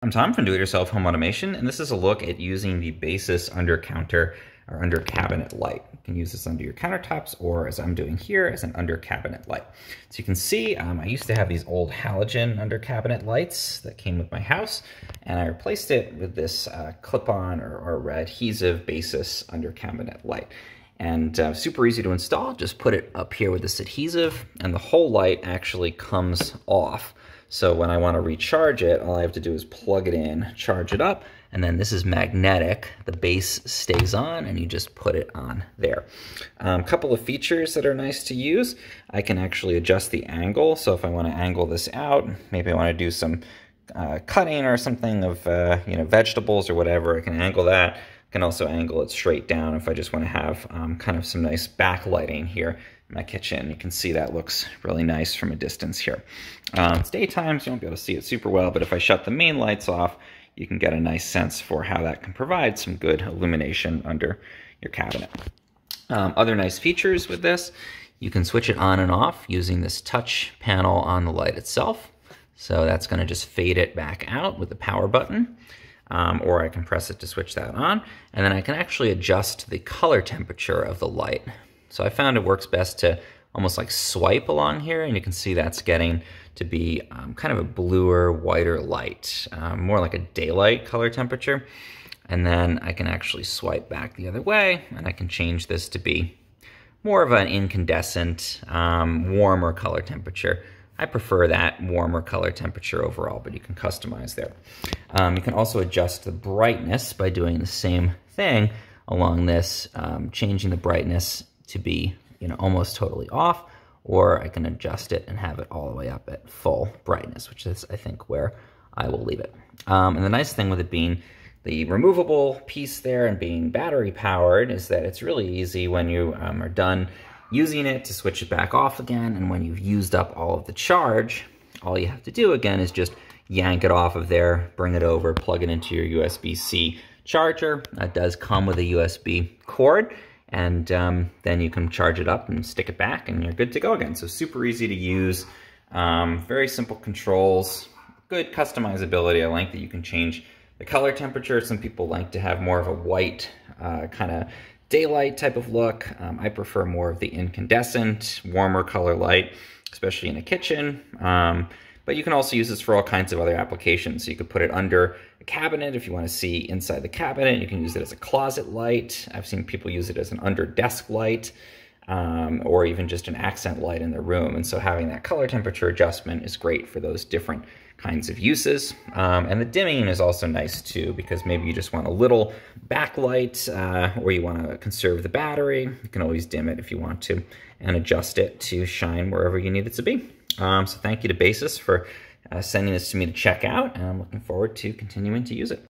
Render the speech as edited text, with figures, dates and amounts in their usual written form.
I'm Tom from Do-It-Yourself Home Automation, and this is a look at using the Baseus under counter or under cabinet light. You can use this under your countertops or, as I'm doing here, as an under cabinet light. So you can see I used to have these old halogen under cabinet lights that came with my house, and I replaced it with this clip-on or adhesive Baseus under cabinet light. And super easy to install. Just put it up here with this adhesive, and the whole light actually comes off. So when I want to recharge it, all I have to do is plug it in, charge it up, and then this is magnetic. The base stays on, and you just put it on there. Couple of features that are nice to use. I can actually adjust the angle. So if I want to angle this out, maybe I want to do some cutting or something of vegetables or whatever, I can angle that. I can also angle it straight down if I just want to have kind of some nice backlighting here in my kitchen. You can see that looks really nice from a distance here. It's daytime, so you won't be able to see it super well, but if I shut the main lights off, you can get a nice sense for how that can provide some good illumination under your cabinet. Other nice features with this, you can switch it on and off using this touch panel on the light itself. So that's going to just fade it back out with the power button. Or I can press it to switch that on, and then I can actually adjust the color temperature of the light. So I found it works best to almost like swipe along here, and you can see that's getting to be kind of a bluer, whiter light, more like a daylight color temperature. And then I can actually swipe back the other way, and I can change this to be more of an incandescent, warmer color temperature. I prefer that warmer color temperature overall, but you can customize there. You can also adjust the brightness by doing the same thing along this, changing the brightness to be almost totally off, or I can adjust it and have it all the way up at full brightness, which is, I think, where I will leave it. And the nice thing with it being the removable piece there and being battery powered is that it's really easy when you are done using it to switch it back off again, and when you've used up all of the charge, all you have to do again is just yank it off of there, bring it over, plug it into your USB-C charger. That does come with a USB cord, and then you can charge it up and stick it back, and you're good to go again. So super easy to use, very simple controls, good customizability. I like that you can change the color temperature. Some people like to have more of a white kind of daylight type of look. I prefer more of the incandescent, warmer color light, especially in a kitchen. But you can also use this for all kinds of other applications. So you could put it under a cabinet if you want to see inside the cabinet. You can use it as a closet light. I've seen people use it as an under desk light, or even just an accent light in their room. And so having that color temperature adjustment is great for those different kinds of uses. And the dimming is also nice too, because maybe you just want a little backlight, or you want to conserve the battery. You can always dim it if you want to, and adjust it to shine wherever you need it to be. So thank you to Baseus for sending this to me to check out, and I'm looking forward to continuing to use it.